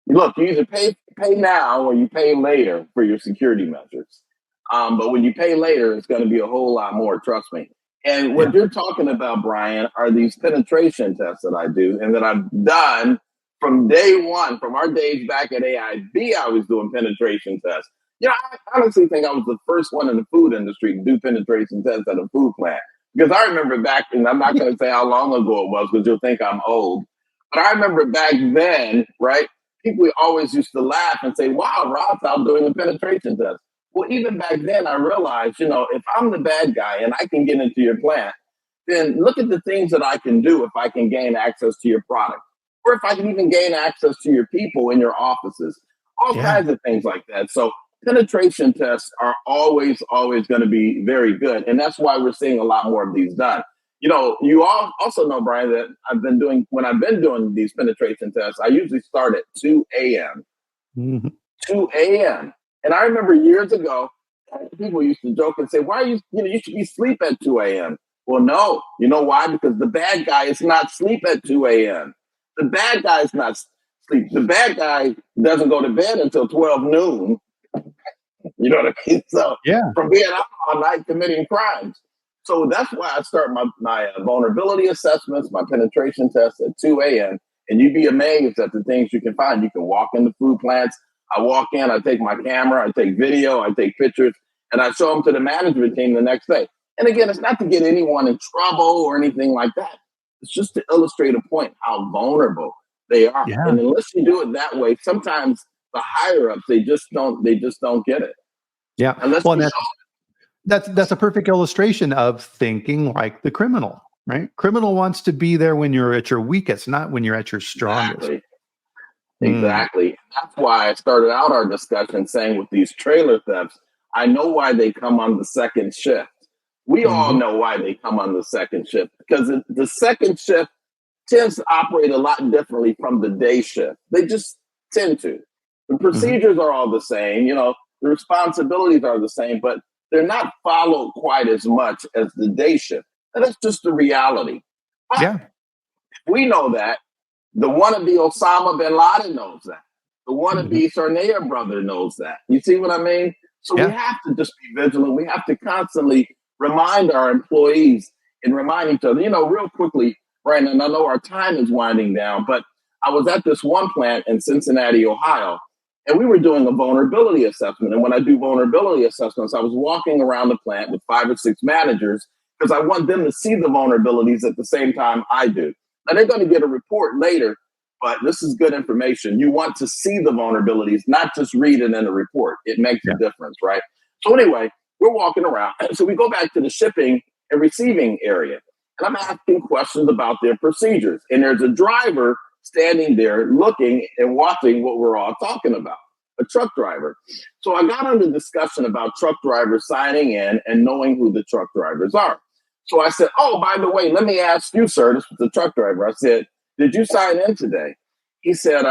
look, you either pay now or you pay later for your security measures. But when you pay later, it's going to be a whole lot more, trust me. And what you're talking about, Bryan, are these penetration tests that I do and that I've done from day one, from our days back at AIB. I was doing penetration tests. I honestly think I was the first one in the food industry to do penetration tests at a food plant. Because I remember back, and I'm not going to say how long ago it was because you'll think I'm old. But I remember back then, right, people always used to laugh and say, wow, Rod's out doing a penetration test. Well, even back then, I realized, if I'm the bad guy and I can get into your plant, then look at the things that I can do if I can gain access to your product. Or if I can even gain access to your people in your offices. All kinds of things like that. So penetration tests are always going to be very good. And that's why we're seeing a lot more of these done. You all also know, Bryan, that when I've been doing these penetration tests, I usually start at 2 a.m. Mm-hmm. 2 a.m. And I remember years ago, People used to joke and say, why are you should be asleep at 2 a.m. Well, no. You know why? Because the bad guy is not asleep at 2 a.m. The bad guy is not sleep. The bad guy doesn't go to bed until 12 noon. You know what I mean? So Yeah. from being out all night committing crimes. So that's why I start my vulnerability assessments, my penetration tests at 2 a.m. And you'd be amazed at the things you can find. You can walk into food plants. I walk in, I take my camera, I take video, I take pictures, and I show them to the management team the next day. And again, it's not to get anyone in trouble or anything like that. It's just to illustrate a point how vulnerable they are. Yeah. And unless you do it that way, sometimes the higher ups they just don't get it. Yeah. Unless Well, that's a perfect illustration of thinking like the criminal, right? Criminal wants to be there when you're at your weakest, not when you're at your strongest. Exactly. That's why I started out our discussion saying with these trailer thefts, I know why they come on the second shift. We all know why they come on the second shift, because the second shift tends to operate a lot differently from the day shift. They just tend to. The procedures are all the same, the responsibilities are the same, but they're not followed quite as much as the day shift. And that's just the reality. Yeah. We know that. The wannabe Osama bin Laden knows that. The wannabe Sarnea brother knows that. You see what I mean? So we have to just be vigilant. We have to constantly remind our employees and remind each other. Real quickly, Bryan, and I know our time is winding down, but I was at this one plant in Cincinnati, Ohio, and we were doing a vulnerability assessment. And when I do vulnerability assessments, I was walking around the plant with 5 or 6 managers because I want them to see the vulnerabilities at the same time I do. Now, they're going to get a report later, but this is good information. You want to see the vulnerabilities, not just read it in a report. It makes a difference, right? So anyway, we're walking around. So we go back to the shipping and receiving area. And I'm asking questions about their procedures. And there's a driver standing there looking and watching what we're all talking about, a truck driver. So I got on the discussion about truck drivers signing in and knowing who the truck drivers are. So I said, oh, by the way, let me ask you, sir, this was the truck driver. I said, did you sign in today? He said,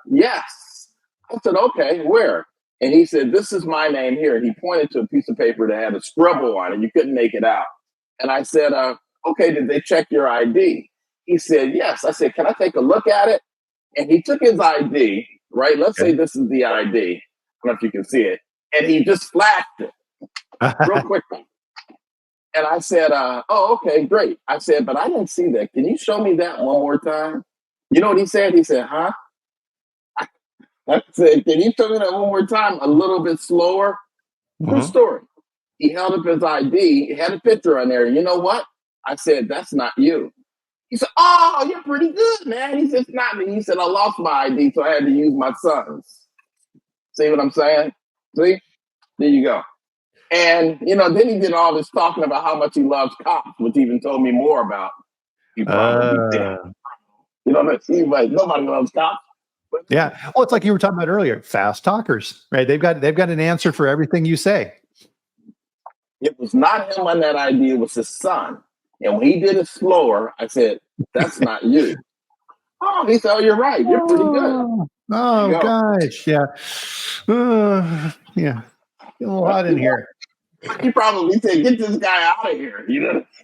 yes. I said, okay, where? And he said, this is my name here. And he pointed to a piece of paper that had a scribble on it. You couldn't make it out. And I said, okay, did they check your ID? He said, yes. I said, can I take a look at it? And he took his ID, right? Let's say this is the ID. I don't know if you can see it. And he just flashed it real quickly. And I said, oh, okay, great. I said, but I didn't see that. Can you show me that one more time? You know what he said? He said, huh? I said, can you show me that one more time? A little bit slower? True story. He held up his ID. He had a picture on there. You know what? I said, that's not you. He said, oh, you're pretty good, man. He said, it's not me. He said, I lost my ID, so I had to use my son's. See what I'm saying? See? There you go. And, then he did all this talking about how much he loves cops, which even told me more about he probably did. It seems like nobody loves cops. Yeah. Well, it's like you were talking about earlier, fast talkers, right? They've got an answer for everything you say. It was not him on that idea, it was his son. And when he did it slower, I said, that's not you. Oh, he said, oh, you're right. You're pretty good. Oh, gosh. Yeah. Yeah. A little hot in here. He probably said, get this guy out of here.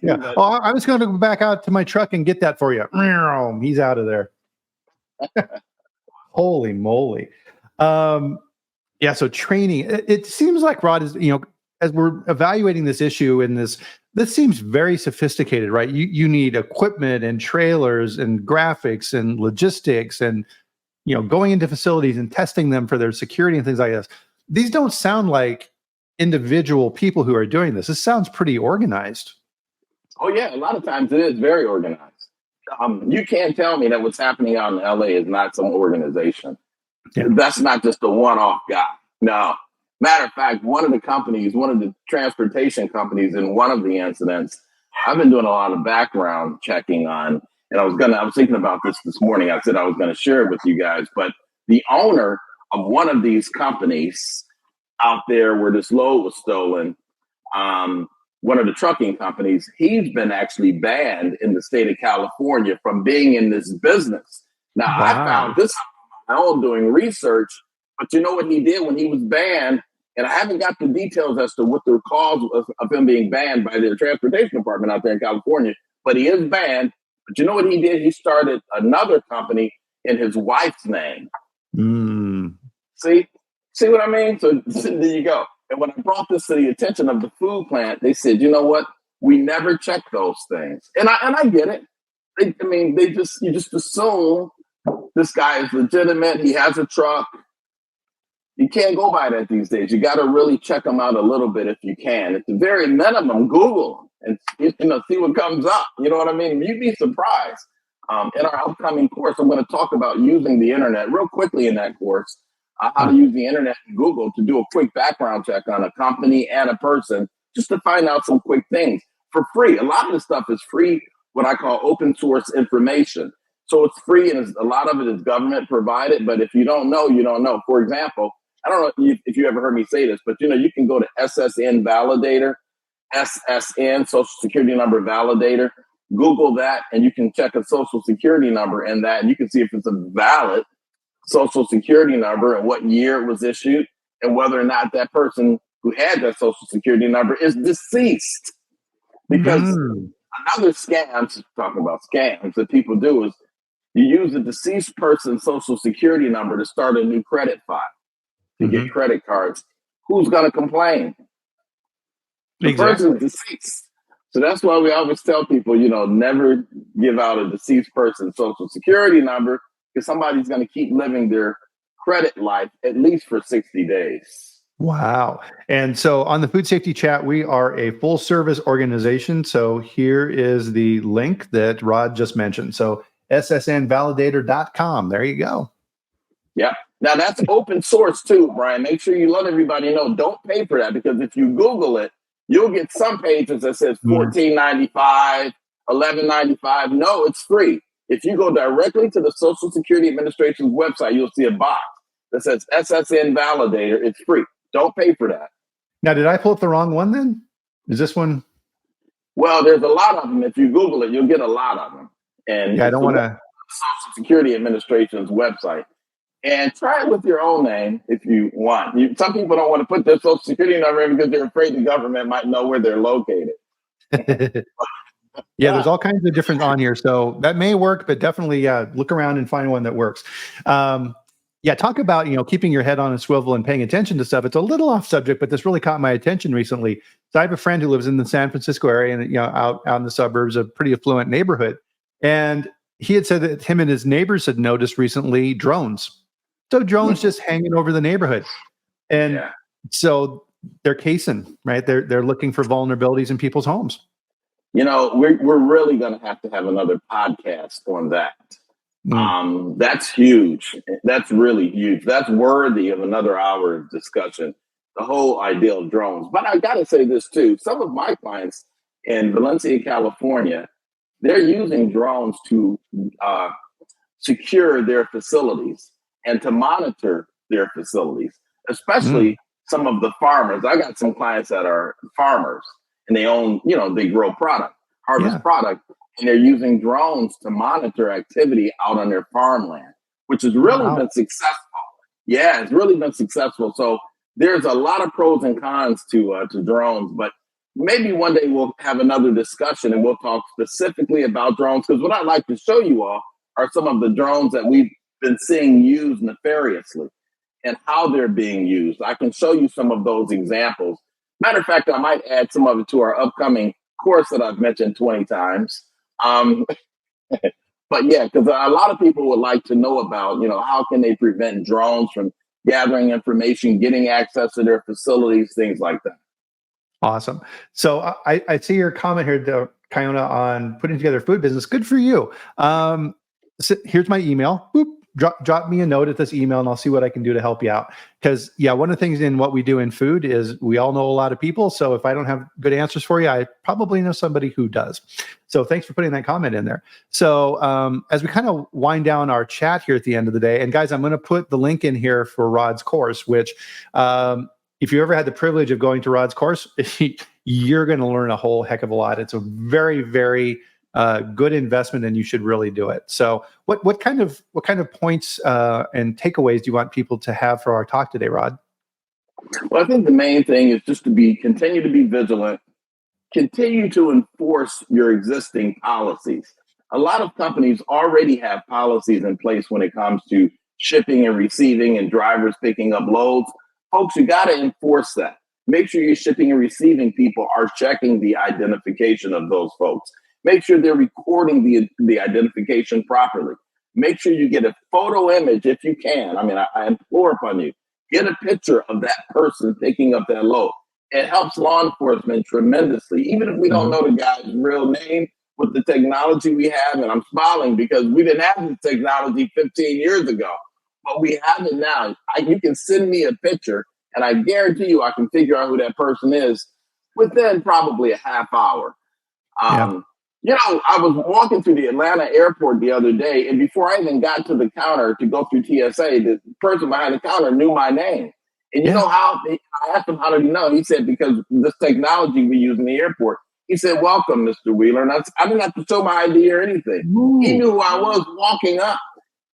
Yeah. Oh, I was going to go back out to my truck and get that for you. He's out of there. Holy moly. Yeah. So training, it seems like Rod is, as we're evaluating this issue and this seems very sophisticated, right? You need equipment and trailers and graphics and logistics and, going into facilities and testing them for their security and things like this. These don't sound like individual people who are doing this. This sounds pretty organized. Oh, yeah. A lot of times it is very organized. You can't tell me that what's happening out in LA is not some organization. Yeah. That's not just a one-off guy. No. Matter of fact, one of the transportation companies in one of the incidents, I've been doing a lot of background checking on, and I was thinking about this morning. I said I was going to share it with you guys, but the owner of one of these companies out there where this load was stolen, one of the trucking companies, he's been actually banned in the state of California from being in this business. Now, I found this on my own doing research, but you know what he did when he was banned? And I haven't got the details as to what the cause of him being banned by the transportation department out there in California, but he is banned. But you know what he did? He started another company in his wife's name. Mm. See what I mean? So there you go. And when I brought this to the attention of the food plant, they said, you know what? We never check those things. And I get it. You just assume this guy is legitimate. He has a truck. You can't go by that these days. You got to really check them out a little bit if you can. At the very minimum, Google and see what comes up. You know what I mean? You'd be surprised. In our upcoming course, I'm going to talk about using the internet real quickly in that course, how to use the internet and Google to do a quick background check on a company and a person, just to find out some quick things for free. A lot of this stuff is free, what I call open source information. So it's free, and a lot of it is government provided. But if you don't know, you don't know. For example, I don't know if you ever heard me say this, but you can go to SSN Validator, SSN Social Security Number Validator. Google that, and you can check a Social Security number in that, and you can see if it's a valid Social Security number and what year it was issued, and whether or not that person who had that Social Security number is deceased. Because another scam, talking about scams that people do, is you use a deceased person's Social Security number to start a new credit file to get credit cards. Who's going to complain? The person's deceased. So that's why we always tell people, never give out a deceased person's Social Security number, because somebody's going to keep living their credit life at least for 60 days. Wow. And so on the Food Safety Chat, we are a full service organization. So here is the link that Rod just mentioned. So ssnvalidator.com. There you go. Yep. Now that's open source too, Brian. Make sure you let everybody know. Don't pay for that, because if you Google it, you'll get some pages that says $14.95, $11.95. No, it's free. If you go directly to the Social Security Administration's website, you'll see a box that says SSN Validator. It's free. Don't pay for that. Now, did I pull up the wrong one then? Is this one? Well, there's a lot of them. If you Google it, you'll get a lot of them. And yeah, I don't want to. Social Security Administration's website. And try it with your own name if you want. Some people don't want to put their Social Security number in because they're afraid the government might know where they're located. Yeah, there's all kinds of different on here. So that may work, but definitely look around and find one that works. Talk about, keeping your head on a swivel and paying attention to stuff. It's a little off subject, but this really caught my attention recently. So I have a friend who lives in the San Francisco area and, out in the suburbs, a pretty affluent neighborhood. And he had said that him and his neighbors had noticed recently drones. So drones just hanging over the neighborhood. And so they're casing, right? They're looking for vulnerabilities in people's homes. We're really going to have another podcast on that. That's huge. That's really huge. That's worthy of another hour of discussion, the whole idea of drones. But I got to say this too. Some of my clients in Valencia, California, they're using drones to secure their facilities and to monitor their facilities, especially some of the farmers. I got some clients that are farmers and they own, they grow harvest product, and they're using drones to monitor activity out on their farmland, which has really been successful. Yeah, it's really been successful. So there's a lot of pros and cons to drones, but maybe one day we'll have another discussion and we'll talk specifically about drones, because what I'd like to show you all are some of the drones that we've been seeing used nefariously and how they're being used. I can show you some of those examples. Matter of fact, I might add some of it to our upcoming course that I've mentioned 20 times. But yeah, because a lot of people would like to know about, how can they prevent drones from gathering information, getting access to their facilities, things like that. Awesome. So I see your comment here, Kiona, on putting together a food business. Good for you. So here's my email. Boop. Drop me a note at this email and I'll see what I can do to help you out. Because one of the things in what we do in food is we all know a lot of people. So if I don't have good answers for you, I probably know somebody who does. So thanks for putting that comment in there. So as we kind of wind down our chat here at the end of the day, and guys, I'm going to put the link in here for Rod's course, which if you ever had the privilege of going to Rod's course, you're going to learn a whole heck of a lot. It's a very, very good investment, and you should really do it. So what kind of points and takeaways do you want people to have for our talk today, Rod? Well, I think the main thing is just to continue to be vigilant, continue to enforce your existing policies. A lot of companies already have policies in place when it comes to shipping and receiving and drivers picking up loads. Folks, you got to enforce that. Make sure your shipping and receiving people are checking the identification of those folks. Make sure they're recording the identification properly. Make sure you get a photo image if you can. I mean, I implore upon you, get a picture of that person picking up that load. It helps law enforcement tremendously, even if we don't know the guy's real name. With the technology we have, and I'm smiling because we didn't have this technology 15 years ago, but we have it now. You can send me a picture, and I guarantee you I can figure out who that person is within probably a half hour. I was walking through the Atlanta airport the other day, and before I even got to the counter to go through TSA, the person behind the counter knew my name. And you know how? I asked him, how did he know? He said, because this technology we use in the airport. He said, welcome, Mr. Wheeler. And I didn't have to show my ID or anything. Ooh. He knew who I was walking up.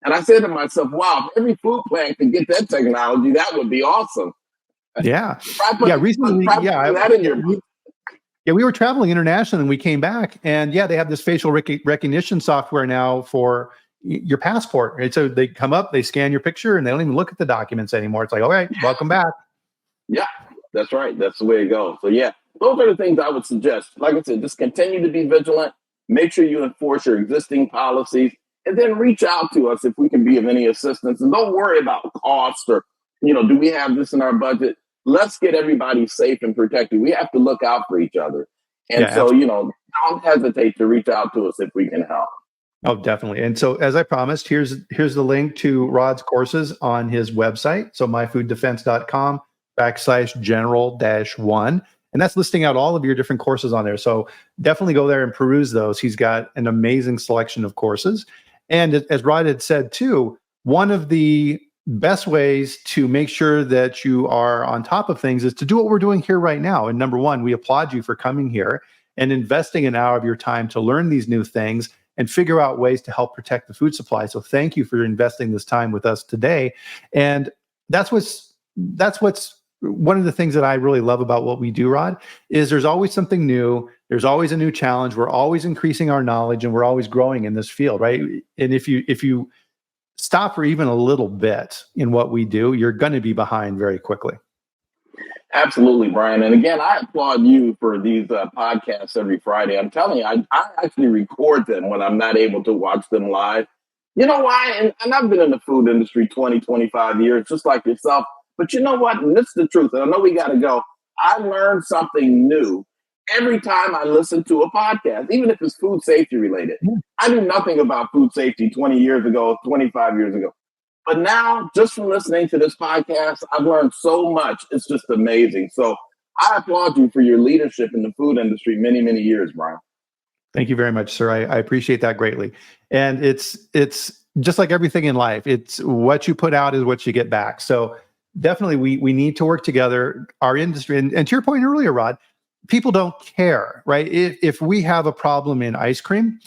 And I said to myself, wow, if every food plant could get that technology, that would be awesome. Yeah. Recently, that in your book. Yeah, we were traveling internationally and we came back, and they have this facial recognition software now for your passport. Right? So they come up, they scan your picture, and they don't even look at the documents anymore. It's like, all right, welcome back. Yeah, that's right. That's the way it goes. So those are the things I would suggest. Like I said, just continue to be vigilant. Make sure you enforce your existing policies, and then reach out to us if we can be of any assistance. And don't worry about cost or, do we have this in our budget? Let's get everybody safe and protected. We have to look out for each other. And so, don't hesitate to reach out to us if we can help. Oh, definitely. And so, as I promised, here's the link to Rod's courses on his website. So myfooddefense.com/general-1. And that's listing out all of your different courses on there. So definitely go there and peruse those. He's got an amazing selection of courses. And as Rod had said too, one of the best ways to make sure that you are on top of things is to do what we're doing here right now. And number one, we applaud you for coming here and investing an hour of your time to learn these new things and figure out ways to help protect the food supply. So thank you for investing this time with us today. And that's what's one of the things that I really love about what we do, Rod, is there's always something new. There's always a new challenge. We're always increasing our knowledge and we're always growing in this field, right? And if you stop for even a little bit in what we do, you're going to be behind very quickly. Absolutely, Bryan. And again, I applaud you for these podcasts every Friday. I'm telling you, I actually record them when I'm not able to watch them live. You know why? And I've been in the food industry 20, 25 years, just like yourself. But you know what? And this is the truth. And I know we got to go. I learned something new every time I listen to a podcast, even if it's food safety related. I knew nothing about food safety 20 years ago, 25 years ago. But now, just from listening to this podcast, I've learned so much. It's just amazing. So I applaud you for your leadership in the food industry many, many years, Bryan. Thank you very much, sir. I appreciate that greatly. And it's just like everything in life. It's what you put out is what you get back. So definitely we need to work together. Our industry, and to your point earlier, Rod, people don't care, right? If we have a problem in ice cream,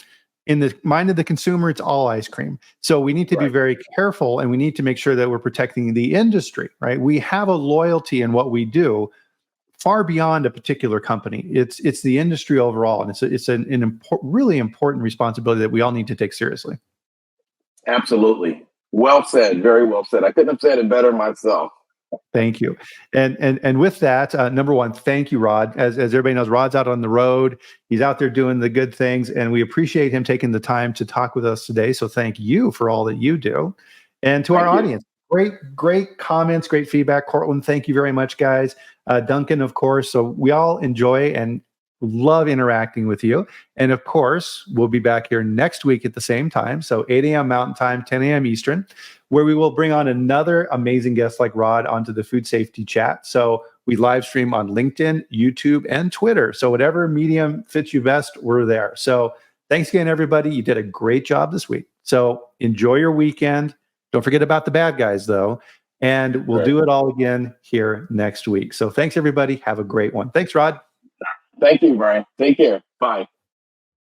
in the mind of the consumer, it's all ice cream. So we need to be very careful, and we need to make sure that we're protecting the industry, right? We have a loyalty in what we do far beyond a particular company. It's the industry overall, and it's an really important responsibility that we all need to take seriously. Absolutely. Well said. Very well said. I couldn't have said it better myself. Thank you. And with that, number one, thank you, Rod. As everybody knows, Rod's out on the road. He's out there doing the good things, and we appreciate him taking the time to talk with us today. So thank you for all that you do. And to our audience, great comments, great feedback. Cortland, thank you very much, guys. Duncan, of course. So we all enjoy and love interacting with you. And of course, we'll be back here next week at the same time. So 8 a.m. Mountain Time, 10 a.m. Eastern, where we will bring on another amazing guest like Rod onto the Food Safety Chat. So we live stream on LinkedIn, YouTube, and Twitter. So whatever medium fits you best, we're there. So thanks again, everybody. You did a great job this week. So enjoy your weekend. Don't forget about the bad guys, though. And we'll do it all again here next week. So thanks, everybody. Have a great one. Thanks, Rod. Thank you, Bryan. Take care. Bye.